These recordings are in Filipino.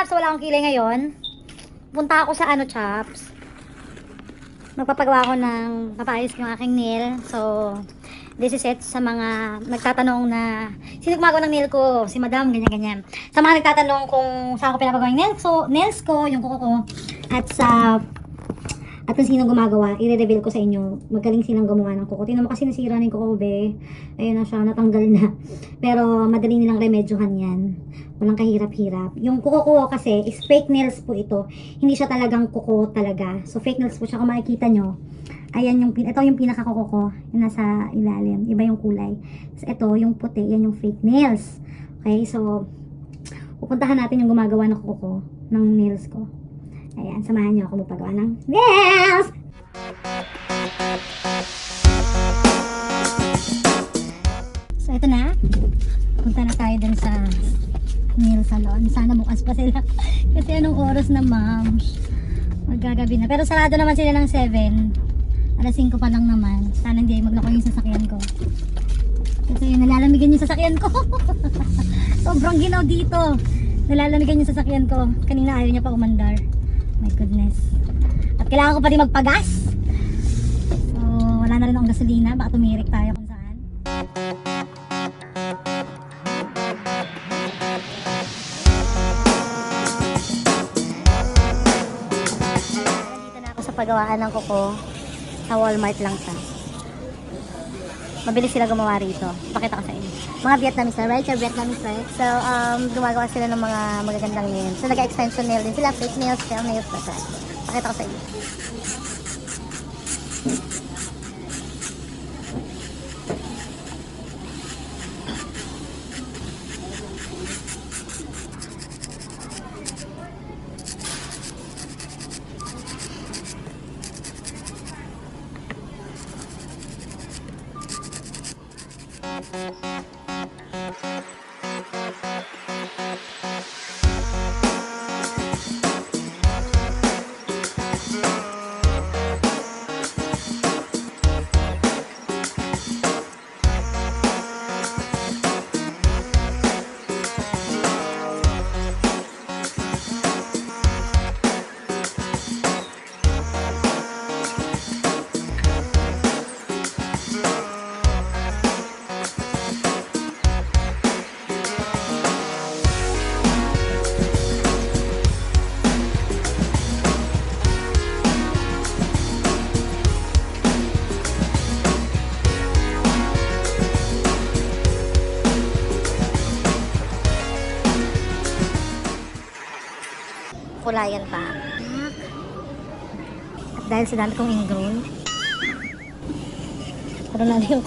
Chaps, wala akong kilay ngayon. Punta ako sa Chaps. Magpapagawa ako ng papayos ko yung aking nail. So, this is it sa mga nagtatanong na sino gumagawa ng nail ko? Si Madam, ganyan-ganyan. Sa mga nagtatanong kung saan ko pinapagawa yung nails ko, yung kuko ko, at kung sino gumagawa, i-reveal ko sa inyo. Magaling silang gumawa ng kuko. Tingnan mo kasi nasira na yung kuko, be. Ayun na siya, natanggal na. Pero madali nilang remedyohan yan. Walang kahirap-hirap. Yung kuko ko kasi is fake nails po ito. Hindi siya talagang kuko talaga. So fake nails po siya. Kung makikita nyo, ayan yung, ito yung pinaka-kuko ko. Yung nasa ilalim. Iba yung kulay. So ito, yung puti, yan yung fake nails. Okay, so pupuntahan natin yung gumagawa ng kuko ko, ng nails ko. Ayan, samahan nyo ako magpagawa ng nails! So ito na. Punta na tayo dun sa nail salon. Sana bukas pa sila. Kasi anong oras na, ma'am? Magagabi na. Pero sarado naman sila ng 7. Alas 5 pa lang naman. Sana hindi maglako yung sasakyan ko. Kasi yung nalalamigan yung sasakyan ko. Sobrang ginaw dito. Nalalamigan yung sasakyan ko. Kanina ayaw niya pa umandar. My goodness. At kailangan ko pa rin magpagas. So, wala na rin akong gasolina. Baka tumirik tayo kung saan. Nandito na ako sa pagawaan ng kuko. Sa Walmart lang siya. Mabilis sila gumawa rito. Pakita ko sa inyo. Mga Vietnamese na, right? Vietnamese, right? So, gumagawa sila ng mga magagandang nails. So, nag-extension nail din sila. Fake nails, gel nails, like that. Pakita ko sa inyo. Kulayan pa. At dahil sa dami kong ingrown, puro na yung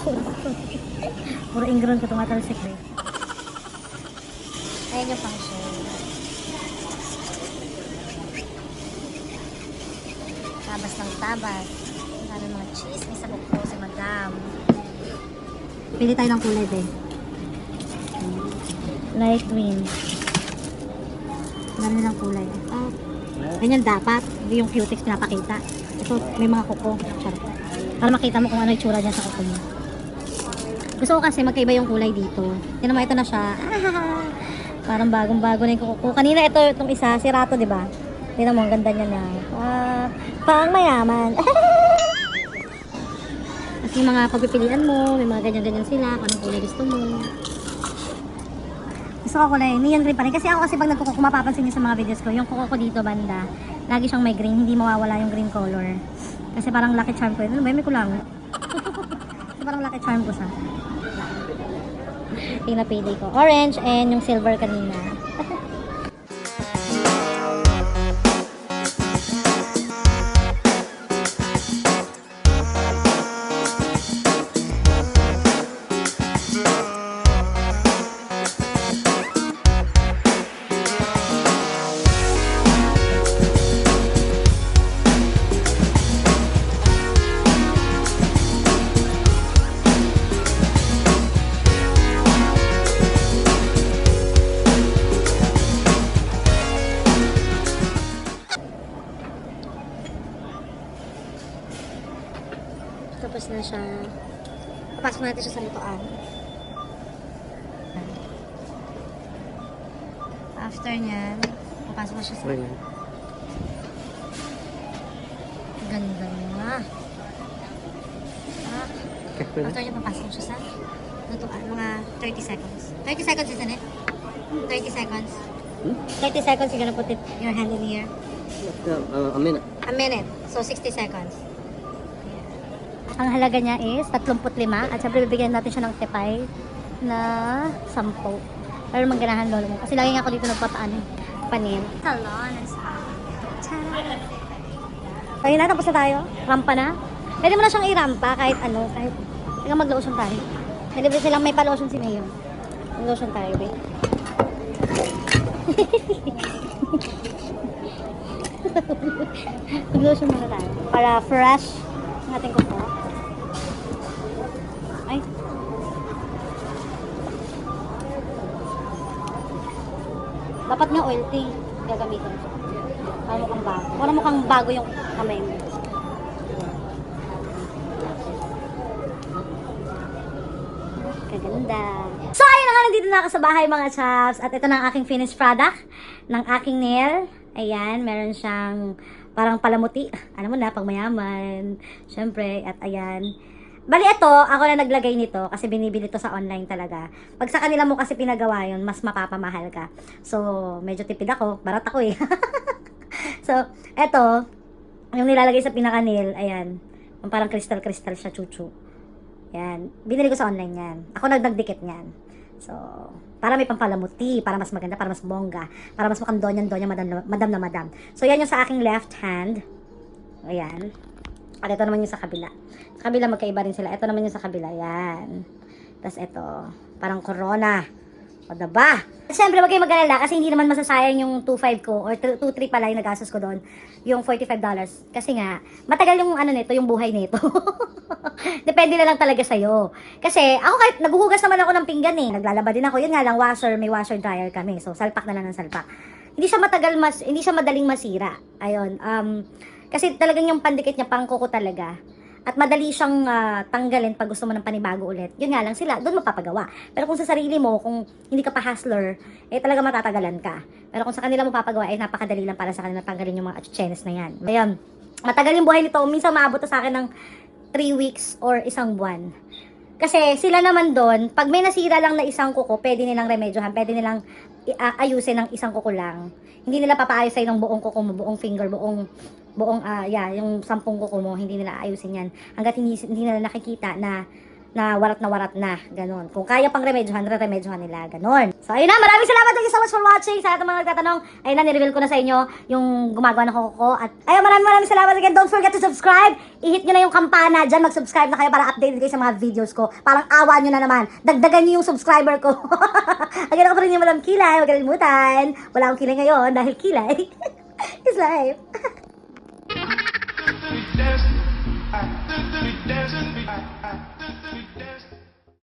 puro ingrown ko tumatalsik eh. Ayan yung function. Tabas ng tabas. Lalo mga cheese. May sabok po si Madam. Pili tayo ng kulay eh. Light green. Marami ng kulay. Ganyan dapat. Hindi yung cutex pinapakita. Ito, may mga kuko. Charot. Para makita mo kung ano yung tsura dyan sa kuko mo. Gusto ko kasi magkaiba yung kulay dito. Yan naman, ito na siya. Parang bagong-bago na yung kuko ko. Kanina ito, itong isa, si Rato, diba? Tignan mo, ang ganda niya na. Pang mayaman. At yung mga pagpipilian mo, may mga ganyan-ganyan sila. Kung anong kulay gusto mo. Gusto ko kulay, niyan rin pa rin. Kasi ako kasi pag nagkuko, kung mapapansin niyo sa mga videos ko, yung kuko ko dito banda, lagi siyang may green, hindi mawawala yung green color. Kasi parang lucky charm ko. Ano ba, may kulang. Kasi parang lucky charm ko sa. Yung napili ko. Orange and yung silver kanina. Tapos na siya. Papasok natin siya sa lutoan. After nyan, Papasok na siya sa... Ayan. Ganda nga. Ah, Careful. after niya papasok siya sa... Lutuan, mga 30 seconds. 30 seconds, isn't it? 30 seconds. 30 seconds, you're gonna put your hand in here. A minute. A minute. So, 60 seconds. Ang halaga niya is 35 at syempre bibigyan natin siya ng tepay na 10. Pero mangganahan lolo mo. Kasi lagi nga ako dito nagpapaano panin. Salon and spa. Ayun na, tapos na tayo. Rampa na. Pwede mo na siyang irampa kahit ano, kahit tingnan mag-lotion tayo. Pwede silang may pa-lotion si Mayo. Mag-lotion tayo, babe. Mag-lotion muna tayo. Para fresh ang ating kuko. Ay. Dapat nga oil tea gagamitin. Para mukhang bago. Para mukhang bago yung kamay mo. Kaganda. So, ayun na nga, nandito na ako sa bahay mga chaps. At ito na ang aking finished product ng aking nail. Ayan, meron siyang parang palamuti. Alam mo na, pag mayaman. Siyempre, at ayan. Bali ito, ako na naglagay nito kasi binibili to sa online talaga. Pag sa kanila mo kasi pinagawa yun, mas mapapamahal ka. So, medyo tipid ako. Barat ako eh. So, ito, yung nilalagay sa pinaka-nail, ayan. Yung parang crystal-crystal siya, chuchu. Yan. Binili ko sa online yan. Ako nagdagdikit niyan. So, para may pampalamuti, para mas maganda, para mas bongga, para mas mukhang donyan-donya, madam na madam. So, yan yung sa aking left hand. Ayan. At ito naman yung sa kabila. Sa kabila, magkaiba rin sila. Ito naman yung sa kabila. Yan. Tapos ito, parang corona. O, diba? Siyempre, wag kayo mag-alala kasi hindi naman masasayang yung 2.5 ko or 2.3 pala yung nagastos ko doon. Yung $45. Kasi nga, matagal yung ano nito, yung buhay nito. Depende na lang talaga sa'yo. Kasi, ako kahit naghuhugas naman ako ng pinggan eh. Naglalaba din ako. Yun nga lang, may washer dryer kami. So, salpak na lang ng salpak. Hindi siya madaling masira. Ayun. Kasi talagang yung pandikit niya, pang kuko talaga. At madali siyang tanggalin pag gusto mo ng panibago ulit. Yun nga lang sila, doon mapapagawa. Pero kung sa sarili mo, kung hindi ka pa hustler, eh talaga matatagalan ka. Pero kung sa kanila mo papagawa, eh napakadali lang para sa kanila tanggalin yung mga chenes na yan. Ayun, matagal yung buhay nito. Minsan maabot na sa akin ng 3 weeks or isang buwan. Kasi sila naman doon, pag may nasira lang na isang kuko, pwede nilang remedyohan, pwede nilang ayusin ng isang kuko lang. Hindi nila papaayos sa'yo ng buong kuko mo, buong finger, buong yung 10 kuko mo, hindi nila ayusin yan. Hanggat hindi nila nakikita na warat na, ganun. Kung kaya pang remedyohan nila, ganun. So, ayun na, maraming salamat, thank you so much for watching. Sa lahat ng mga nagtatanong, ayun na, nireveal ko na sa inyo yung gumagawa ng kuko. At ayun, maraming salamat again. Don't forget to subscribe. I-hit nyo na yung kampana dyan, mag-subscribe na kayo para updated kayo sa mga videos ko. Parang awa nyo na naman. Dagdagan nyo yung subscriber ko. Again, ako pa rin yung malam kilay, huwag kalimutan. Wala akong kilay ngayon dahil kilay is life. We dancing, we dancing, we dancing.